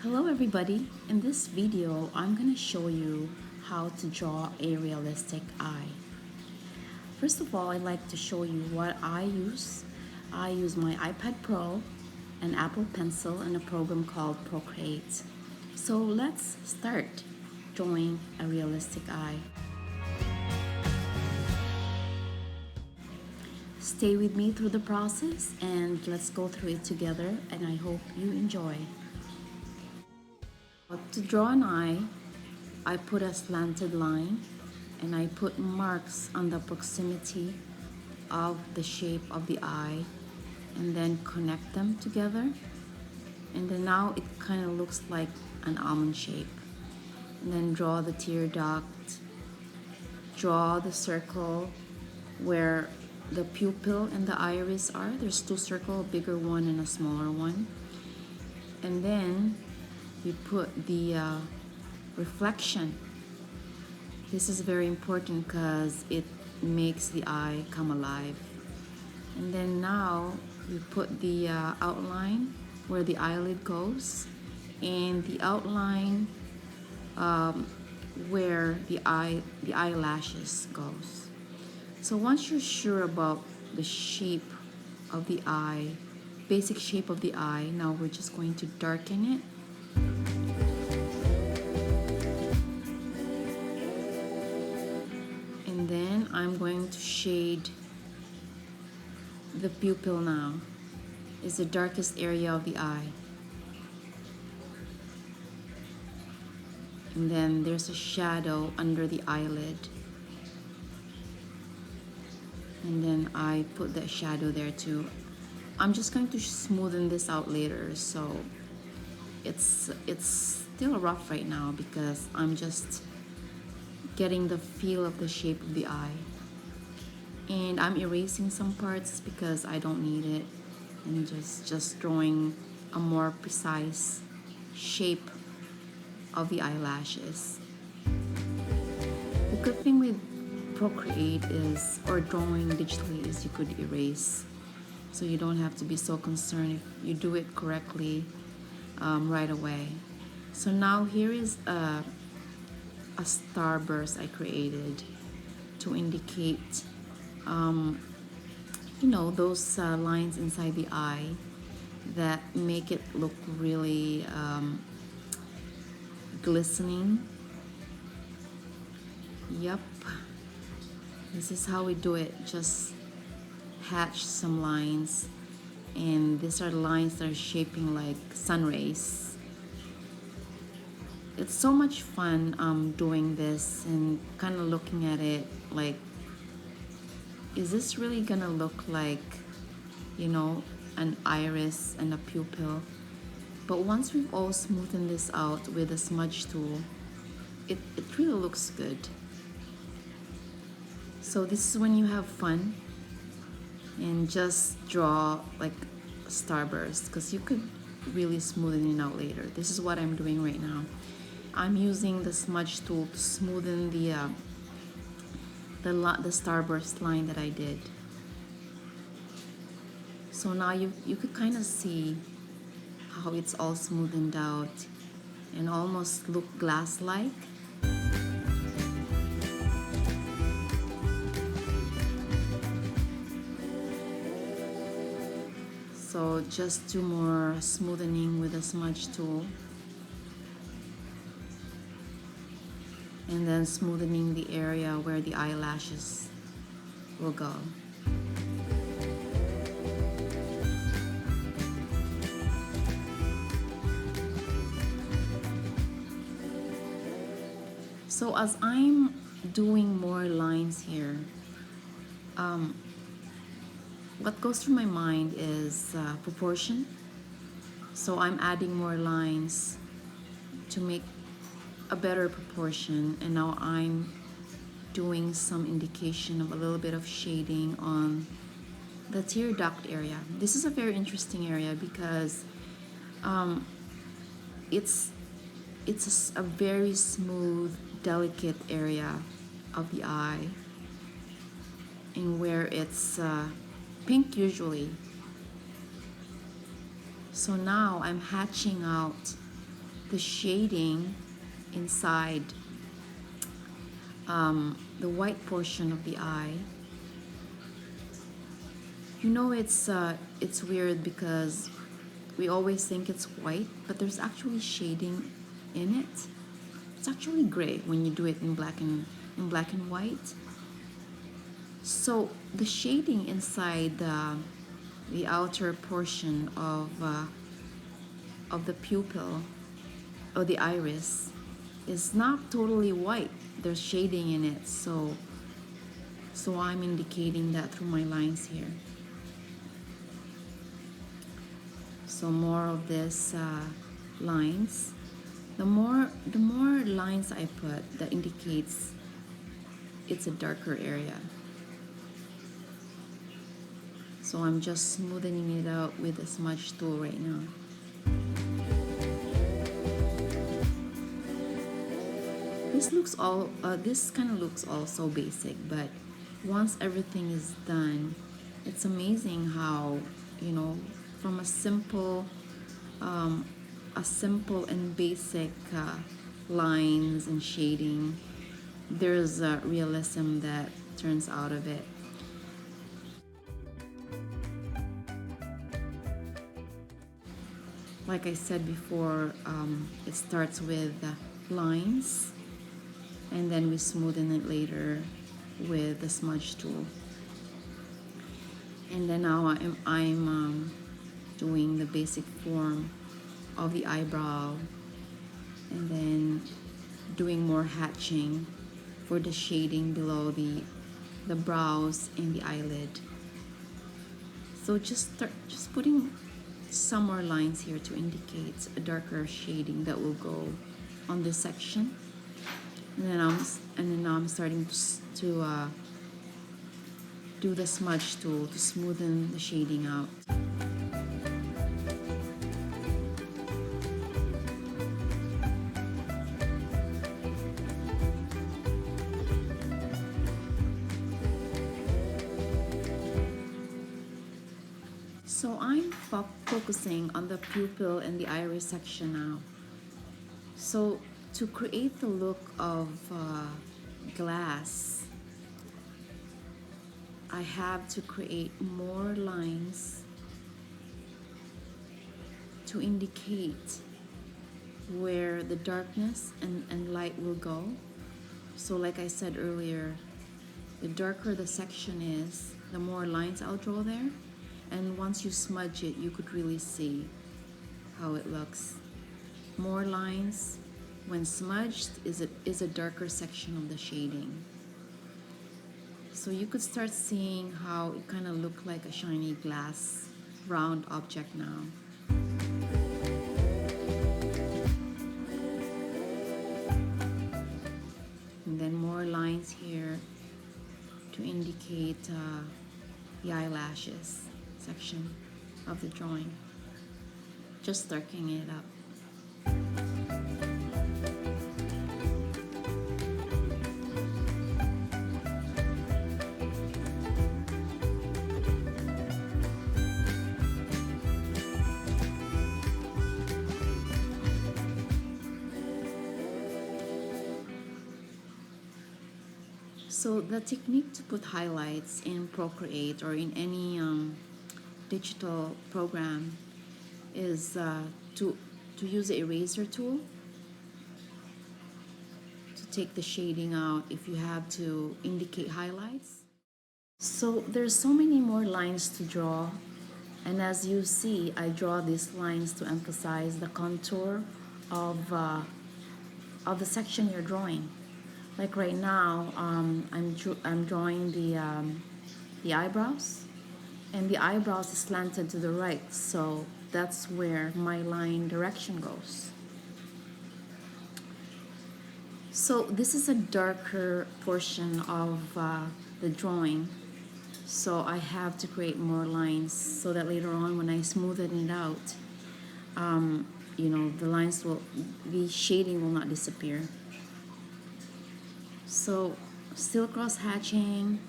Hello everybody, in this video I'm going to show you how to draw a realistic eye. First of all, I'd like to show you what I use. I use my iPad Pro, an Apple Pencil, and a program called Procreate. So let's start drawing a realistic eye. Stay with me through the process and let's go through it together, and I hope you enjoy. To draw an eye, I put a slanted line and I put marks on the proximity of the shape of the eye and then connect them together. And then now it kind of looks like an almond shape. And then draw the tear duct, draw the circle where the pupil and the iris are. There's two circles, a bigger one and a smaller one. And then we put the reflection. This is very important because it makes the eye come alive. And then now we put the outline where the eyelid goes and the outline where the eyelashes goes. So once you're sure about the shape of the eye, basic shape of the eye, now we're just going to darken it. And then I'm going to shade the pupil now. It's the darkest area of the eye. And then there's a shadow under the eyelid. And then I put that shadow there too. I'm just going to smoothen this out later, so it's still rough right now because I'm just getting the feel of the shape of the eye. And I'm erasing some parts because I don't need it, and just drawing a more precise shape of the eyelashes. The good thing with Procreate is, or drawing digitally, is you could erase. So you don't have to be so concerned if you do it correctly right away. So now here is a starburst I created to indicate those lines inside the eye that make it look really glistening. Yep, this is how we do it. Just hatch some lines, and these are the lines that are shaping like sun rays. It's so much fun doing this and kind of looking at it like, is this really gonna look like, an iris and a pupil? But once we've all smoothened this out with a smudge tool, it really looks good. So this is when you have fun and just draw like starburst, because you could really smoothen it out later. This is what I'm doing right now. I'm using the smudge tool to smoothen the starburst line that I did. So now you could kind of see how it's all smoothened out and almost look glass-like. So just do more smoothing with a smudge tool. And then smoothing the area where the eyelashes will go. So as I'm doing more lines here, what goes through my mind is proportion. So I'm adding more lines to make a better proportion, and now I'm doing some indication of a little bit of shading on the tear duct area. This is a very interesting area because it's a very smooth, delicate area of the eye, and where it's pink usually. So now I'm hatching out the shading inside the white portion of the eye. You know, it's weird because we always think it's white, but there's actually shading in it. It's actually gray when you do it in black and white. So the shading inside the outer portion of the pupil or the iris is not totally white. There's shading in it, so I'm indicating that through my lines here. So more of this lines. The more lines I put, that indicates it's a darker area. So I'm just smoothing it out with a smudge tool right now. This kind of looks all so basic, but once everything is done, it's amazing how, you know, from a simple and basic lines and shading, there's a realism that turns out of it. Like I said before, it starts with lines, and then we smoothen it later with the smudge tool. And then now I'm doing the basic form of the eyebrow, and then doing more hatching for the shading below the brows and the eyelid. So just putting some more lines here to indicate a darker shading that will go on this section. And then now I'm starting to do the smudge tool to smoothen the shading out. So I'm focusing on the pupil and the iris section now. So to create the look of glass, I have to create more lines to indicate where the darkness and light will go. So like I said earlier, the darker the section is, the more lines I'll draw there. And once you smudge it, you could really see how it looks. More lines when smudged is a darker section of the shading. So you could start seeing how it kind of looked like a shiny glass round object now. And then more lines here to indicate the eyelashes section of the drawing. Just darkening it up. So the technique to put highlights in Procreate or in any digital program is to use the eraser tool to take the shading out if you have to indicate highlights. So there's so many more lines to draw, and as you see, I draw these lines to emphasize the contour of the section you're drawing. Like right now, I'm drawing the eyebrows, and the eyebrows is slanted to the right, so that's where my line direction goes. So this is a darker portion of the drawing, so I have to create more lines so that later on when I smoothen it out, you know, the shading will not disappear. So still cross hatching,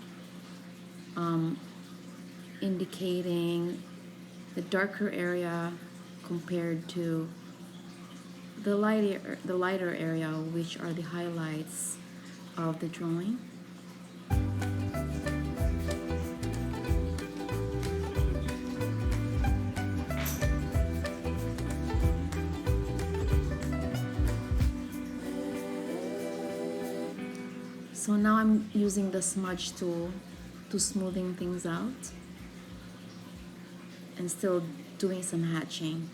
indicating the darker area compared to the lighter area, which are the highlights of the drawing. So now I'm using the smudge tool to smoothing things out and still doing some hatching.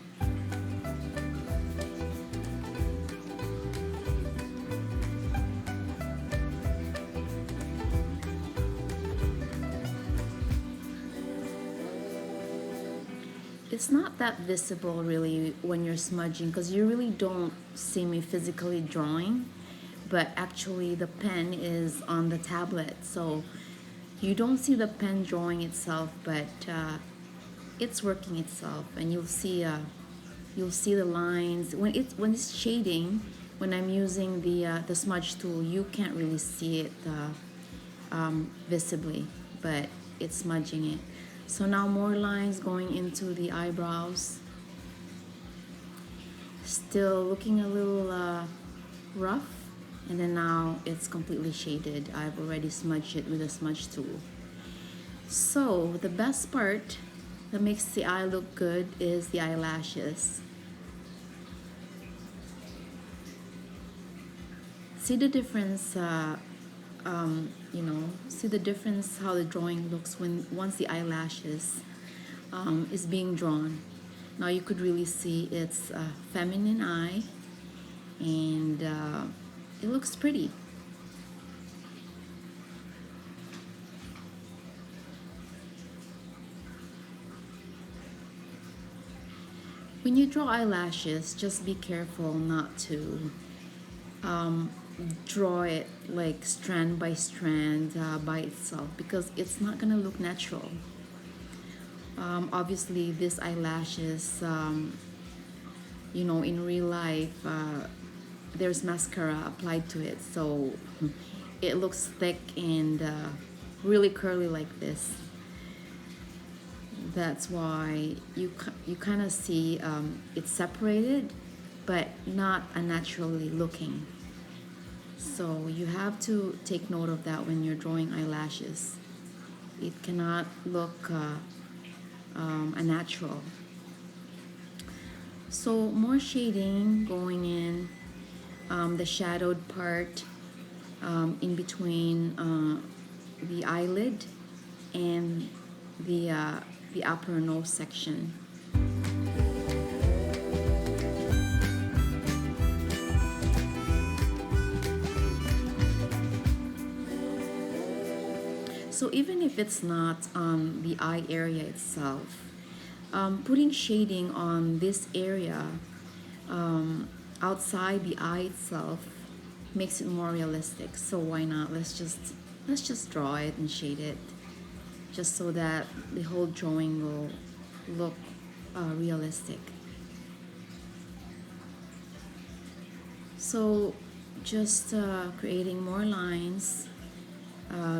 It's not that visible really when you're smudging, because you really don't see me physically drawing, but actually the pen is on the tablet, so you don't see the pen drawing itself, but it's working itself, and you'll see the lines when it's shading. When I'm using the smudge tool, you can't really see it visibly, but it's smudging it. So now more lines going into the eyebrows. Still looking a little rough, and then now it's completely shaded. I've already smudged it with a smudge tool. So the best part that makes the eye look good is the eyelashes. See the difference, see the difference how the drawing looks once the eyelashes is being drawn. Now you could really see it's a feminine eye, and it looks pretty. When you draw eyelashes, just be careful not to draw it like strand by strand by itself, because it's not gonna look natural. Obviously this eyelashes, in real life, there's mascara applied to it, so it looks thick and really curly like this. That's why you kind of see it's separated, but not unnaturally looking. So you have to take note of that when you're drawing eyelashes. It cannot look unnatural. So more shading going in the shadowed part in between the eyelid and the upper nose section. So even if it's not on the eye area itself, putting shading on this area outside the eye itself makes it more realistic. So why not? Let's just draw it and shade it, just so that the whole drawing will look realistic. So just creating more lines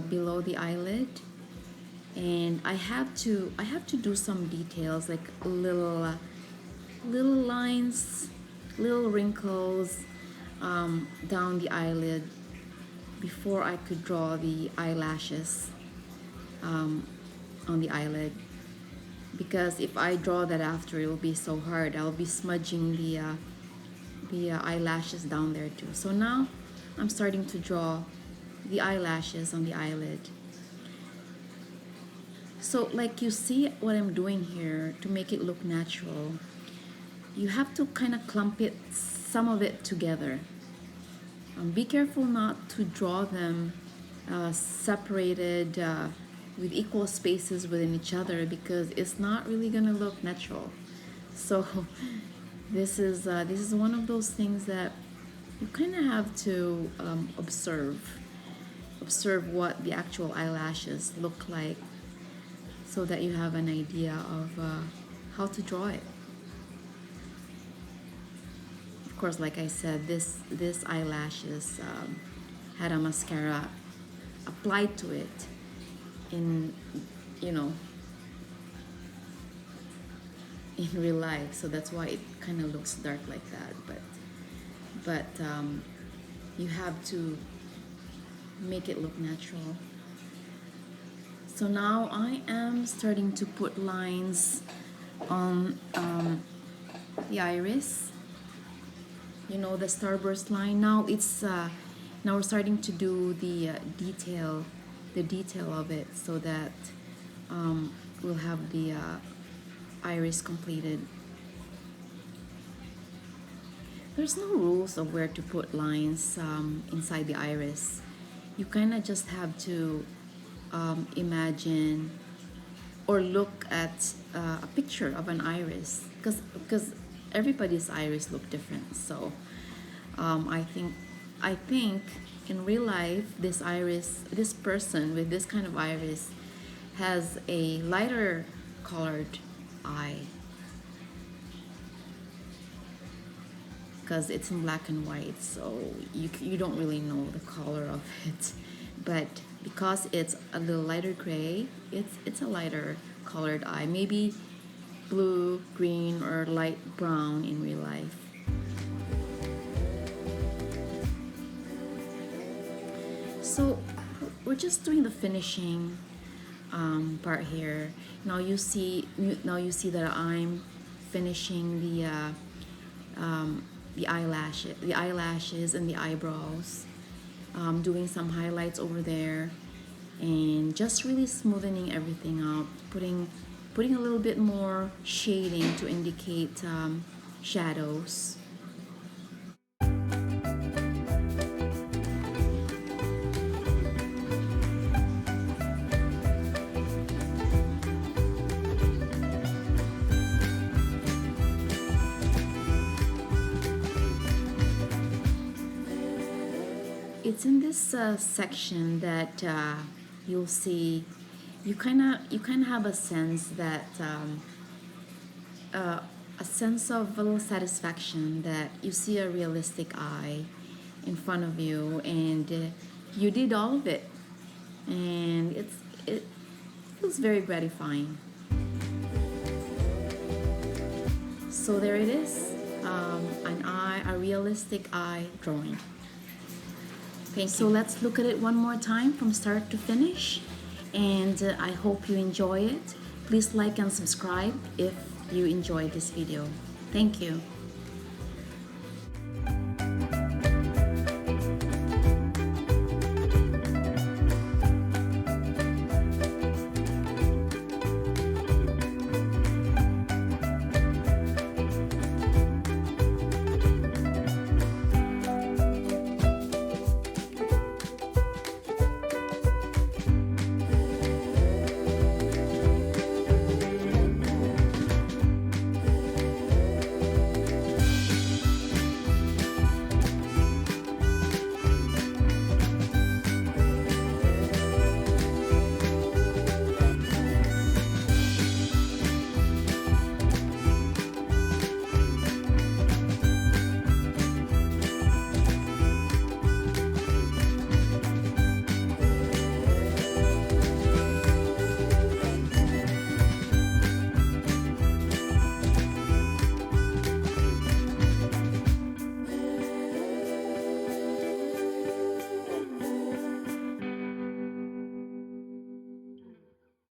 below the eyelid, and I have to do some details, like little lines, little wrinkles down the eyelid before I could draw the eyelashes on the eyelid, because if I draw that after, it will be so hard. I'll be smudging the eyelashes down there too. So now I'm starting to draw the eyelashes on the eyelid. So like you see what I'm doing here, to make it look natural, you have to kind of clump it, some of it together. Be careful not to draw them separated with equal spaces within each other, because it's not really gonna look natural. So this is one of those things that you kind of have to observe what the actual eyelashes look like, so that you have an idea of how to draw it. Of course, like I said, this eyelashes had a mascara applied to it in in real life, so that's why it kind of looks dark like that. But but you have to make it look natural. So now I am starting to put lines on the iris. You know, the starburst line. Now it's now we're starting to do the detail of it, so that we'll have the iris completed. There's no rules of where to put lines inside the iris. You kind of just have to imagine or look at a picture of an iris, because everybody's iris look different. So I think in real life, this person with this kind of iris has a lighter colored eye, because it's in black and white, so you don't really know the color of it. But because it's a little lighter gray, it's a lighter colored eye, maybe blue, green, or light brown in real life. So we're just doing the finishing part here. Now you see that I'm finishing the eyelashes and the eyebrows, doing some highlights over there, and just really smoothing everything out, putting a little bit more shading to indicate shadows. It's in this section that you'll see you kind of have a sense that a sense of a little satisfaction that you see a realistic eye in front of you, and you did all of it, and it feels very gratifying. So there it is, a realistic eye drawing. Thank you. So let's look at it one more time from start to finish, and I hope you enjoy it. Please like and subscribe if you enjoyed this video. Thank you.